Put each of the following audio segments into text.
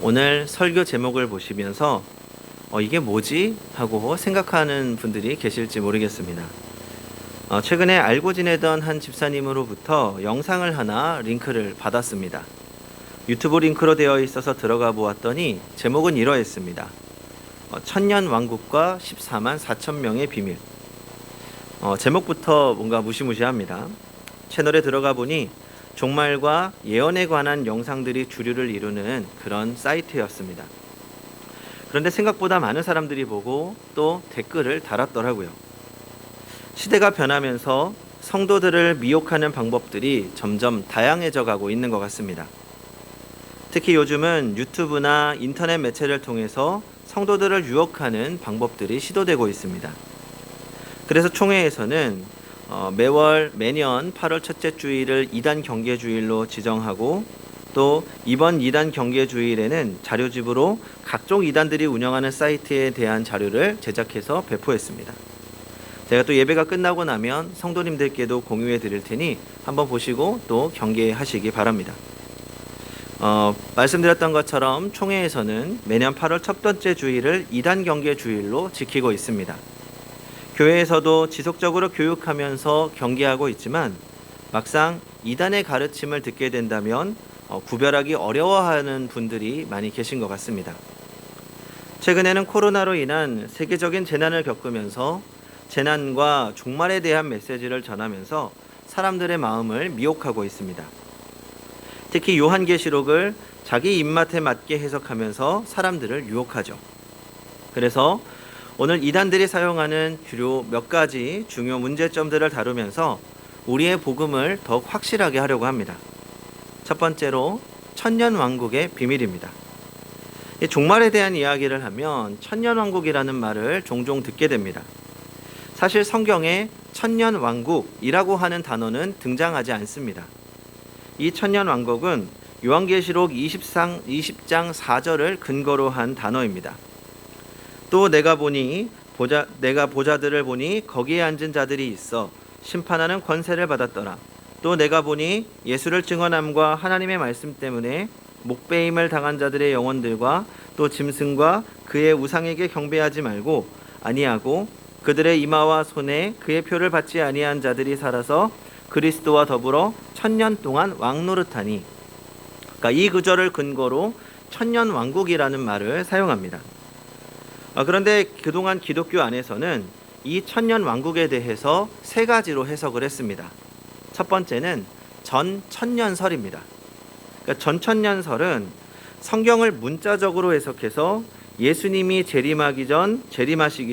오늘 설교 제목을 보시면서 이게 뭐지? 하고 생각하는 분들이 계실지 모르겠습니다. 최근에 알고 지내던 한 집사님으로부터 영상을 하나 링크를 받았습니다. 유튜브 링크로 되어 있어서 들어가 보았더니 제목은 이러했습니다. 천년 왕국과 14만 4천 명의 비밀. 제목부터 뭔가 무시무시합니다. 채널에 들어가 보니 종말과 예언에 관한 영상들이 주류를 이루는 그런 사이트였습니다. 그런데 생각보다 많은 사람들이 보고 또 댓글을 달았더라고요. 시대가 변하면서 성도들을 미혹하는 방법들이 점점 다양해져 가고 있는 것 같습니다. 특히 요즘은 유튜브나 인터넷 매체를 통해서 성도들을 유혹하는 방법들이 시도되고 있습니다. 그래서 총회에서는 매년 8월 첫째 주일을 이단 경계주일로 지정하고 또 이번 이단 경계주일에는 자료집으로 각종 이단들이 운영하는 사이트에 대한 자료를 제작해서 배포했습니다. 제가 또 예배가 끝나고 나면 성도님들께도 공유해 드릴 테니 한번 보시고 또 경계하시기 바랍니다. 말씀드렸던 것처럼 총회에서는 매년 8월 첫 번째 주일을 이단 경계주일로 지키고 있습니다. 교회에서도 지속적으로 교육하면서 경계하고 있지만 막상 이단의 가르침을 듣게 된다면 구별하기 어려워하는 분들이 많이 계신 것 같습니다. 최근에는 코로나로 인한 세계적인 재난을 겪으면서 재난과 종말에 대한 메시지를 전하면서 사람들의 마음을 미혹하고 있습니다. 특히 요한계시록을 자기 입맛에 맞게 해석하면서 사람들을 유혹하죠. 그래서 오늘 이단들이 사용하는 주요 몇 가지 중요 문제점들을 다루면서 우리의 복음을 더욱 확실하게 하려고 합니다. 첫 번째로 천년왕국의 비밀입니다. 종말에 대한 이야기를 하면 천년왕국이라는 말을 종종 듣게 됩니다. 사실 성경에 천년왕국이라고 하는 단어는 등장하지 않습니다. 이 천년왕국은 요한계시록 20장 4절을 근거로 한 단어입니다. 또 내가 보자들을 보니 거기에 앉은 자들이 있어 심판하는 권세를 받았더라. 또 내가 보니 예수를 증언함과 하나님의 말씀 때문에 목배임을 당한 자들의 영혼들과 또 짐승과 그의 우상에게 경배하지 말고 아니하고 그들의 이마와 손에 그의 표를 받지 아니한 자들이 살아서 그리스도와 더불어 천년 동안 왕노릇하니. 그러니까 이 구절을 근거로 천년 왕국이라는 말을 사용합니다. 그런데 그동안 기독교 안에서는 이 천년 왕국에 대해서 세 가지로 해석을 했습니다. 첫 번째는 전천년설입니다. 그러니까 전천년설은 성경을 문자적으로 해석해서 예수님이 재림하시기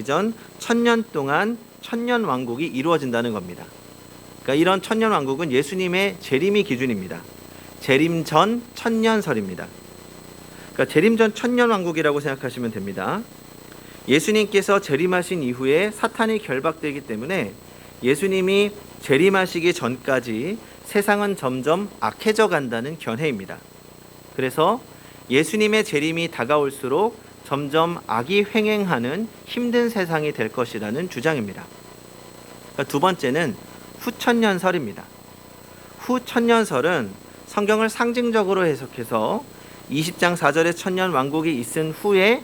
전 천년 동안 천년 왕국이 이루어진다는 겁니다. 그러니까 이런 천년 왕국은 예수님의 재림이 기준입니다. 재림 전 천년설입니다. 그러니까 재림 전 천년 왕국이라고 생각하시면 됩니다. 예수님께서 재림하신 이후에 사탄이 결박되기 때문에 예수님이 재림하시기 전까지 세상은 점점 악해져 간다는 견해입니다. 그래서 예수님의 재림이 다가올수록 점점 악이 횡행하는 힘든 세상이 될 것이라는 주장입니다. 두 번째는 후천년설입니다. 후천년설은 성경을 상징적으로 해석해서 20장 4절에 천년 왕국이 있은 후에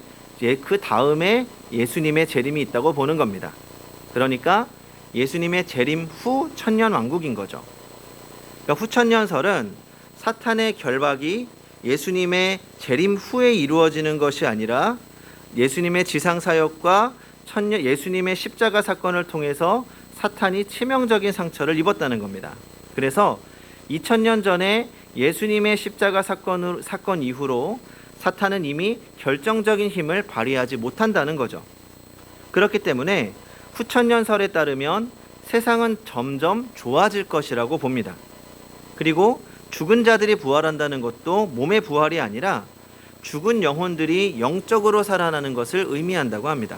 그 다음에 예수님의 재림이 있다고 보는 겁니다. 그러니까 예수님의 재림 후 천년 왕국인 거죠. 그러니까 후천년설은 사탄의 결박이 예수님의 재림 후에 이루어지는 것이 아니라 예수님의 지상사역과 예수님의 십자가 사건을 통해서 사탄이 치명적인 상처를 입었다는 겁니다. 그래서 2000년 전에 예수님의 십자가 사건 이후로 사탄은 이미 결정적인 힘을 발휘하지 못한다는 거죠. 그렇기 때문에 후천년설에 따르면 세상은 점점 좋아질 것이라고 봅니다. 그리고 죽은 자들이 부활한다는 것도 몸의 부활이 아니라 죽은 영혼들이 영적으로 살아나는 것을 의미한다고 합니다.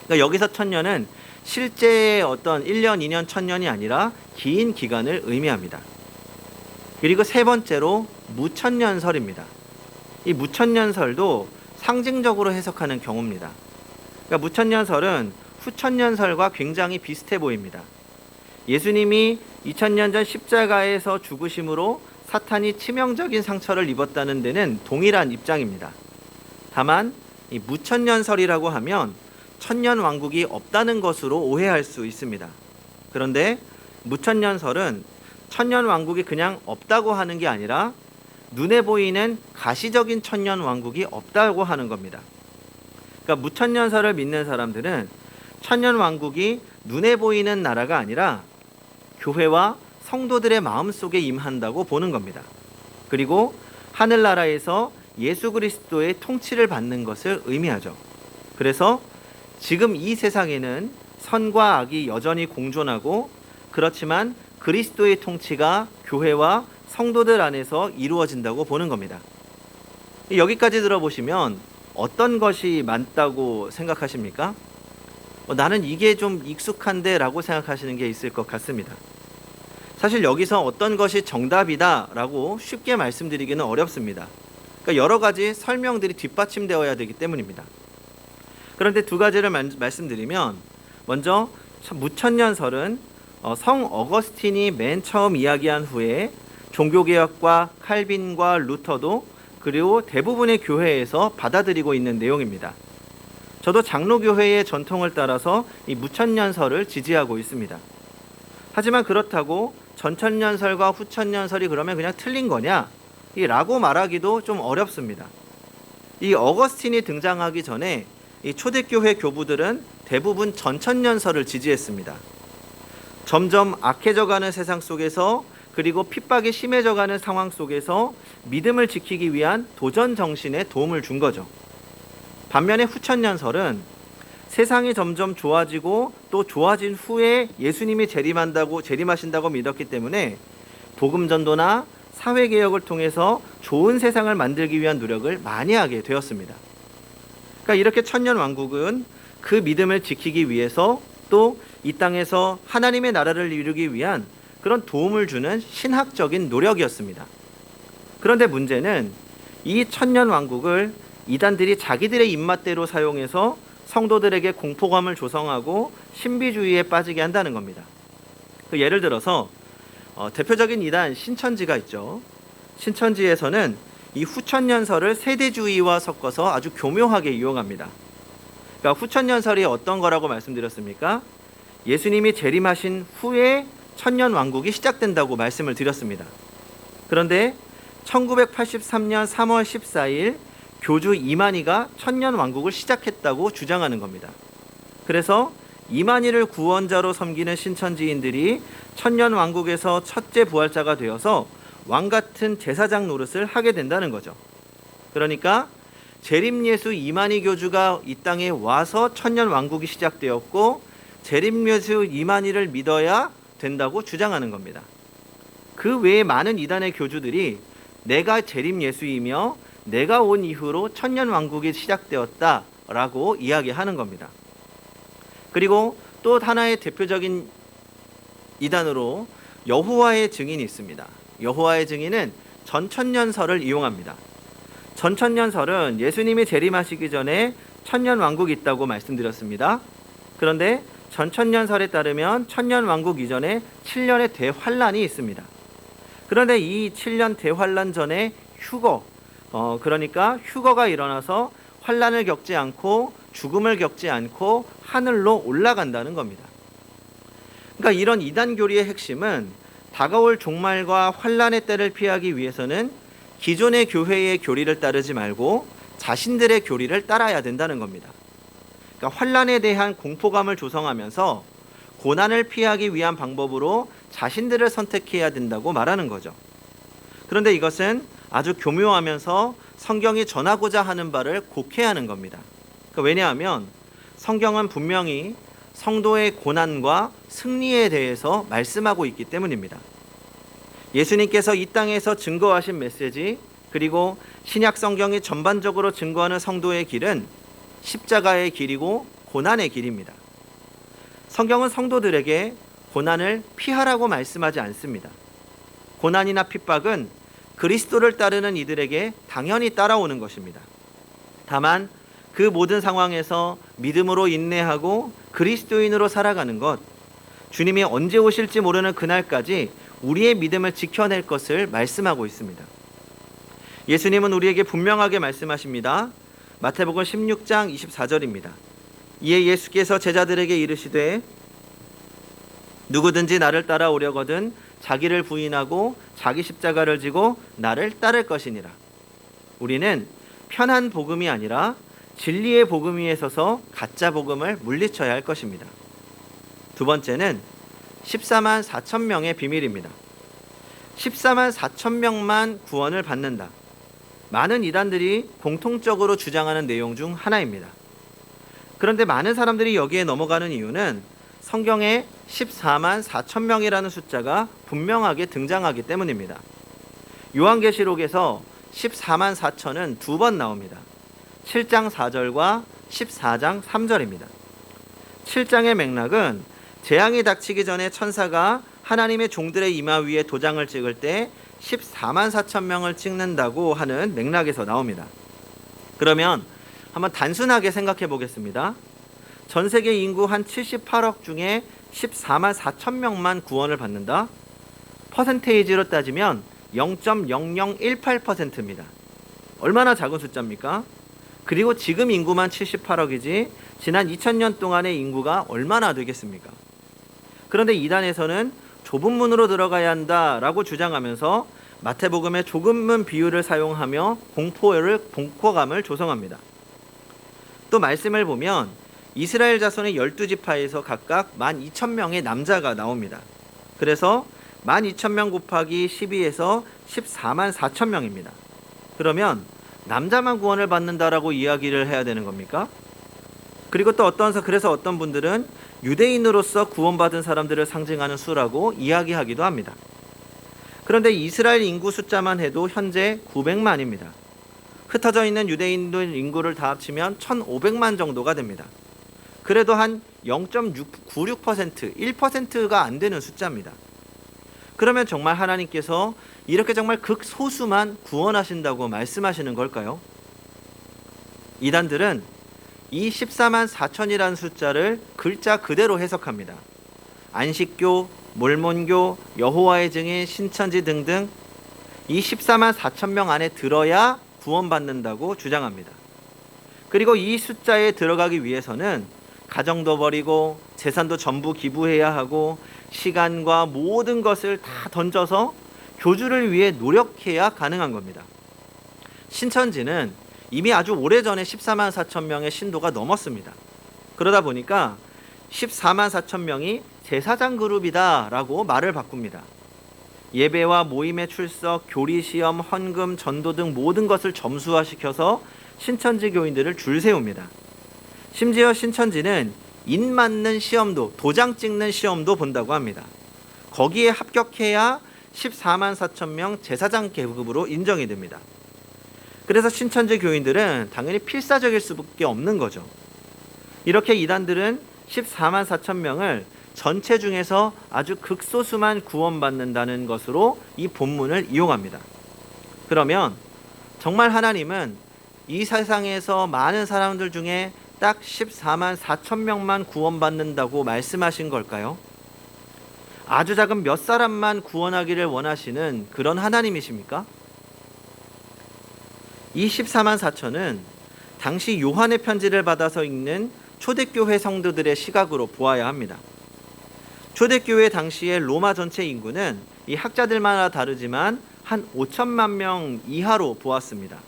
그러니까 여기서 천년은 실제의 어떤 1년, 2년, 1000년이 아니라 긴 기간을 의미합니다. 그리고 세 번째로 무천년설입니다. 이 무천년설도 상징적으로 해석하는 경우입니다. 그러니까 무천년설은 후천년설과 굉장히 비슷해 보입니다. 예수님이 2000년 전 십자가에서 죽으심으로 사탄이 치명적인 상처를 입었다는 데는 동일한 입장입니다. 다만 이 무천년설이라고 하면 천년왕국이 없다는 것으로 오해할 수 있습니다. 그런데 무천년설은 천년왕국이 그냥 없다고 하는 게 아니라 눈에 보이는 가시적인 천년왕국이 없다고 하는 겁니다. 그러니까 무천년설을 믿는 사람들은 천년왕국이 눈에 보이는 나라가 아니라 교회와 성도들의 마음속에 임한다고 보는 겁니다. 그리고 하늘나라에서 예수 그리스도의 통치를 받는 것을 의미하죠. 그래서 지금 이 세상에는 선과 악이 여전히 공존하고, 그렇지만 그리스도의 통치가 교회와 성도들 안에서 이루어진다고 보는 겁니다. 여기까지 들어보시면 어떤 것이 맞다고 생각하십니까? 나는 이게 좀 익숙한데 라고 생각하시는 게 있을 것 같습니다. 사실 여기서 어떤 것이 정답이다 라고 쉽게 말씀드리기는 어렵습니다. 그러니까 여러 가지 설명들이 뒷받침되어야 되기 때문입니다. 그런데 두 가지를 말씀드리면, 먼저 무천년설은 성 어거스틴이 맨 처음 이야기한 후에 종교개혁과 칼빈과 루터도 그리고 대부분의 교회에서 받아들이고 있는 내용입니다. 저도 장로교회의 전통을 따라서 이 무천년설을 지지하고 있습니다. 하지만 그렇다고 전천년설과 후천년설이 그러면 그냥 틀린 거냐? 라고 말하기도 좀 어렵습니다. 이 어거스틴이 등장하기 전에 이 초대교회 교부들은 대부분 전천년설을 지지했습니다. 점점 악해져가는 세상 속에서, 그리고 핍박이 심해져가는 상황 속에서 믿음을 지키기 위한 도전 정신에 도움을 준 거죠. 반면에 후천년설은 세상이 점점 좋아지고 또 좋아진 후에 예수님이 재림하신다고 믿었기 때문에 복음 전도나 사회 개혁을 통해서 좋은 세상을 만들기 위한 노력을 많이 하게 되었습니다. 그러니까 이렇게 천년 왕국은 그 믿음을 지키기 위해서 또 이 땅에서 하나님의 나라를 이루기 위한 그런 도움을 주는 신학적인 노력이었습니다. 그런데 문제는 이 천년 왕국을 이단들이 자기들의 입맛대로 사용해서 성도들에게 공포감을 조성하고 신비주의에 빠지게 한다는 겁니다. 예를 들어서 대표적인 이단 신천지가 있죠. 신천지에서는 이 후천년설을 세대주의와 섞어서 아주 교묘하게 이용합니다. 그러니까 후천년설이 어떤 거라고 말씀드렸습니까? 예수님이 재림하신 후에 천년왕국이 시작된다고 말씀을 드렸습니다. 그런데 1983년 3월 14일 교주 이만희가 천년왕국을 시작했다고 주장하는 겁니다. 그래서 이만희를 구원자로 섬기는 신천지인들이 천년왕국에서 첫째 부활자가 되어서 왕같은 제사장 노릇을 하게 된다는 거죠. 그러니까 재림예수 이만희 교주가 이 땅에 와서 천년왕국이 시작되었고, 재림예수 이만희를 믿어야 된다고 주장하는 겁니다. 그 외에 많은 이단의 교주들이 내가 재림예수이며 내가 온 이후로 천년왕국이 시작되었다라고 이야기하는 겁니다. 그리고 또 하나의 대표적인 이단으로 여호와의 증인이 있습니다. 여호와의 증인은 전천년설을 이용합니다. 전천년설은 예수님이 재림하시기 전에 천년왕국이 있다고 말씀드렸습니다. 그런데 전천년설에 따르면 천년왕국 이전에 7년의 대환란이 있습니다. 그런데 이 7년 대환란 전에 그러니까 휴거가 일어나서 환란을 겪지 않고 죽음을 겪지 않고 하늘로 올라간다는 겁니다. 그러니까 이런 이단 교리의 핵심은 다가올 종말과 환란의 때를 피하기 위해서는 기존의 교회의 교리를 따르지 말고 자신들의 교리를 따라야 된다는 겁니다. 그러니까 환란에 대한 공포감을 조성하면서 고난을 피하기 위한 방법으로 자신들을 선택해야 된다고 말하는 거죠. 그런데 이것은 아주 교묘하면서 성경이 전하고자 하는 바를 곡해하는 겁니다. 그러니까 왜냐하면 성경은 분명히 성도의 고난과 승리에 대해서 말씀하고 있기 때문입니다. 예수님께서 이 땅에서 증거하신 메시지, 그리고 신약 성경이 전반적으로 증거하는 성도의 길은 십자가의 길이고 고난의 길입니다. 성경은 성도들에게 고난을 피하라고 말씀하지 않습니다. 고난이나 핍박은 그리스도를 따르는 이들에게 당연히 따라오는 것입니다. 다만 그 모든 상황에서 믿음으로 인내하고 그리스도인으로 살아가는 것, 주님이 언제 오실지 모르는 그날까지 우리의 믿음을 지켜낼 것을 말씀하고 있습니다. 예수님은 우리에게 분명하게 말씀하십니다. 마태복음 16장 24절입니다. 이에 예수께서 제자들에게 이르시되 누구든지 나를 따라오려거든 자기를 부인하고 자기 십자가를 지고 나를 따를 것이니라. 우리는 편한 복음이 아니라 진리의 복음 위에 서서 가짜 복음을 물리쳐야 할 것입니다. 두 번째는 14만 4천 명의 비밀입니다. 14만 4천 명만 구원을 받는다. 많은 이단들이 공통적으로 주장하는 내용 중 하나입니다. 그런데 많은 사람들이 여기에 넘어가는 이유는 성경에 14만 4천 명이라는 숫자가 분명하게 등장하기 때문입니다. 요한계시록에서 14만 4천은 두 번 나옵니다. 7장 4절과 14장 3절입니다. 7장의 맥락은 재앙이 닥치기 전에 천사가 하나님의 종들의 이마 위에 도장을 찍을 때 14만 4천 명을 찍는다고 하는 맥락에서 나옵니다. 그러면 한번 단순하게 생각해 보겠습니다. 전 세계 인구 한 78억 중에 14만 4천 명만 구원을 받는다? 퍼센테이지로 따지면 0.0018%입니다. 얼마나 작은 숫자입니까? 그리고 지금 인구만 78억이지 지난 2000년 동안의 인구가 얼마나 되겠습니까? 그런데 이단에서는 좁은 문으로 들어가야 한다라고 주장하면서 마태복음의 좁은 비유를 사용하며 공포감을 조성합니다. 또 말씀을 보면 이스라엘 자손의 12지파에서 각각 12,000명의 남자가 나옵니다. 그래서 12,000명 곱하기 12에서 14만 4천 명입니다. 그러면 남자만 구원을 받는다라고 이야기를 해야 되는 겁니까? 그리고 또 그래서 어떤 분들은 유대인으로서 구원받은 사람들을 상징하는 수라고 이야기하기도 합니다. 그런데 이스라엘 인구 숫자만 해도 현재 900만입니다. 흩어져 있는 유대인들 인구를 다 합치면 1,500만 정도가 됩니다. 그래도 한 0.96%, 1%가 안 되는 숫자입니다. 그러면 정말 하나님께서 이렇게 정말 극소수만 구원하신다고 말씀하시는 걸까요? 이단들은 이 14만 4천이라는 숫자를 글자 그대로 해석합니다. 안식교, 몰몬교, 여호와의 증인, 신천지 등등 이 14만 4천 명 안에 들어야 구원받는다고 주장합니다. 그리고 이 숫자에 들어가기 위해서는 가정도 버리고 재산도 전부 기부해야 하고 시간과 모든 것을 다 던져서 교주를 위해 노력해야 가능한 겁니다. 신천지는 이미 아주 오래전에 14만 4천 명의 신도가 넘었습니다. 그러다 보니까 14만 4천 명이 제사장 그룹이다 라고 말을 바꿉니다. 예배와 모임의 출석, 교리시험, 헌금, 전도 등 모든 것을 점수화시켜서 신천지 교인들을 줄 세웁니다. 심지어 신천지는 인 맞는 시험도, 도장 찍는 시험도 본다고 합니다. 거기에 합격해야 14만 4천 명 제사장 계급으로 인정이 됩니다. 그래서 신천지 교인들은 당연히 필사적일 수밖에 없는 거죠. 이렇게 이단들은 14만 4천 명을 전체 중에서 아주 극소수만 구원받는다는 것으로 이 본문을 이용합니다. 그러면 정말 하나님은 이 세상에서 많은 사람들 중에 딱 14만 4천 명만 구원받는다고 말씀하신 걸까요? 아주 작은 몇 사람만 구원하기를 원하시는 그런 하나님이십니까? 이 14만 4천은 당시 요한의 편지를 받아서 읽는 초대교회 성도들의 시각으로 보아야 합니다. 초대교회 당시의 로마 전체 인구는 이 학자들마다 다르지만 한 5천만 명 이하로 보았습니다.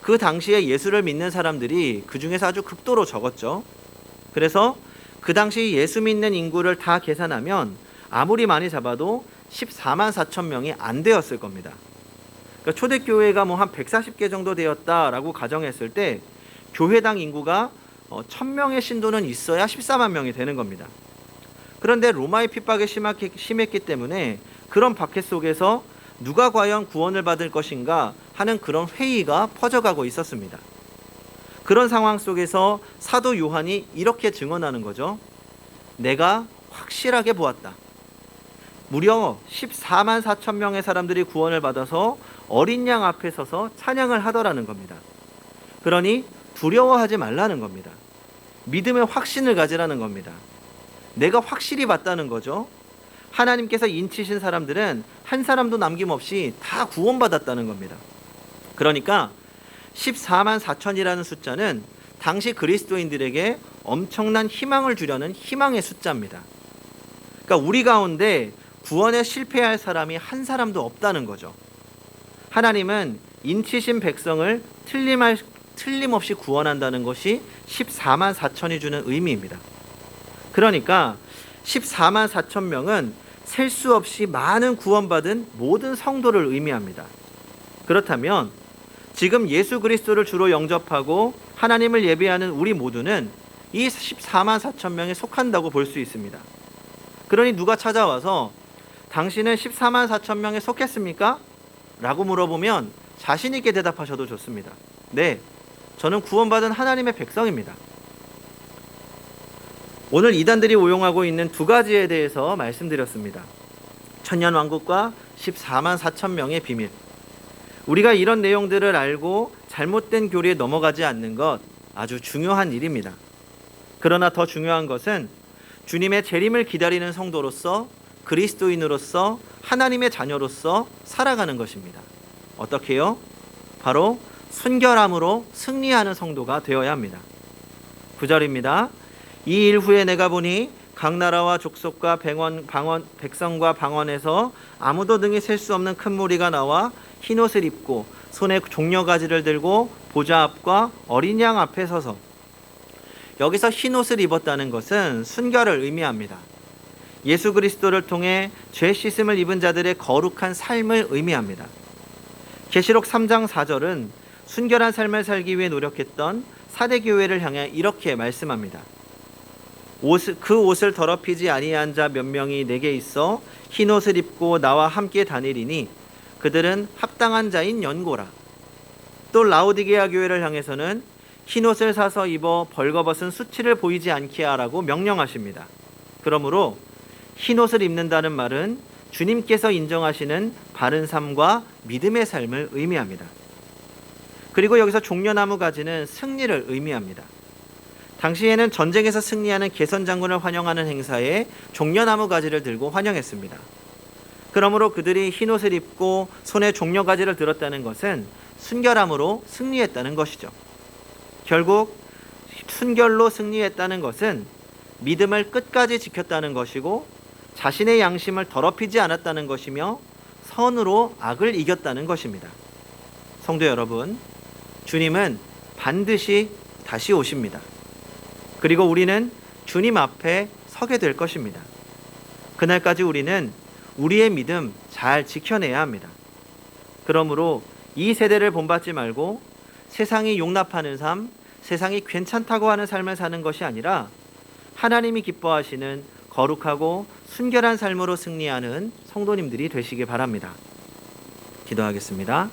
그 당시에 예수를 믿는 사람들이 그 중에서 아주 극도로 적었죠. 그래서 그 당시 예수 믿는 인구를 다 계산하면 아무리 많이 잡아도 14만 4천 명이 안 되었을 겁니다. 그러니까 초대교회가 뭐 한 140개 정도 되었다라고 가정했을 때 교회당 인구가 1000명의 신도는 있어야 14만 명이 되는 겁니다. 그런데 로마의 핍박이 심했기 때문에 그런 박해 속에서 누가 과연 구원을 받을 것인가 하는 그런 회의가 퍼져가고 있었습니다. 그런 상황 속에서 사도 요한이 이렇게 증언하는 거죠. 내가 확실하게 보았다. 무려 14만 4천 명의 사람들이 구원을 받아서 어린 양 앞에 서서 찬양을 하더라는 겁니다. 그러니 두려워하지 말라는 겁니다. 믿음의 확신을 가지라는 겁니다. 내가 확실히 봤다는 거죠. 하나님께서 인치신 사람들은 한 사람도 남김없이 다 구원받았다는 겁니다. 그러니까 14만 4천이라는 숫자는 당시 그리스도인들에게 엄청난 희망을 주려는 희망의 숫자입니다. 그러니까 우리 가운데 구원에 실패할 사람이 한 사람도 없다는 거죠. 하나님은 인치신 백성을 틀림없이 구원한다는 것이 14만 4천이 주는 의미입니다. 그러니까 14만 4천 명은 셀 수 없이 많은 구원받은 모든 성도를 의미합니다. 그렇다면 지금 예수 그리스도를 주로 영접하고 하나님을 예배하는 우리 모두는 이 14만 4천 명에 속한다고 볼 수 있습니다. 그러니 누가 찾아와서 당신은 14만 4천 명에 속했습니까? 라고 물어보면 자신 있게 대답하셔도 좋습니다. 네, 저는 구원받은 하나님의 백성입니다. 오늘 이단들이 오용하고 있는 두 가지에 대해서 말씀드렸습니다. 천년왕국과 14만 4천 명의 비밀. 우리가 이런 내용들을 알고 잘못된 교리에 넘어가지 않는 것 아주 중요한 일입니다. 그러나 더 중요한 것은 주님의 재림을 기다리는 성도로서 그리스도인으로서 하나님의 자녀로서 살아가는 것입니다. 어떻게요? 바로 순결함으로 승리하는 성도가 되어야 합니다. 9절입니다. 이 일 후에 내가 보니 각 나라와 족속과 백성과 방언에서 아무도 등이 셀 수 없는 큰 무리가 나와 흰옷을 입고 손에 종려가지를 들고 보좌 앞과 어린 양 앞에 서서. 여기서 흰옷을 입었다는 것은 순결을 의미합니다. 예수 그리스도를 통해 죄 씻음을 입은 자들의 거룩한 삶을 의미합니다. 계시록 3장 4절은 순결한 삶을 살기 위해 노력했던 사대 교회를 향해 이렇게 말씀합니다. 그 옷을 더럽히지 아니한 자 몇 명이 내게 있어 흰 옷을 입고 나와 함께 다니리니 그들은 합당한 자인 연고라. 또 라오디게아 교회를 향해서는 흰 옷을 사서 입어 벌거벗은 수치를 보이지 않게 하라고 명령하십니다. 그러므로 흰 옷을 입는다는 말은 주님께서 인정하시는 바른 삶과 믿음의 삶을 의미합니다. 그리고 여기서 종려나무 가지는 승리를 의미합니다. 당시에는 전쟁에서 승리하는 개선장군을 환영하는 행사에 종려나무 가지를 들고 환영했습니다. 그러므로 그들이 흰옷을 입고 손에 종려가지를 들었다는 것은 순결함으로 승리했다는 것이죠. 결국 순결로 승리했다는 것은 믿음을 끝까지 지켰다는 것이고 자신의 양심을 더럽히지 않았다는 것이며 선으로 악을 이겼다는 것입니다. 성도 여러분, 주님은 반드시 다시 오십니다. 그리고 우리는 주님 앞에 서게 될 것입니다. 그날까지 우리는 우리의 믿음 잘 지켜내야 합니다. 그러므로 이 세대를 본받지 말고 세상이 용납하는 삶, 세상이 괜찮다고 하는 삶을 사는 것이 아니라 하나님이 기뻐하시는 거룩하고 순결한 삶으로 승리하는 성도님들이 되시기 바랍니다. 기도하겠습니다.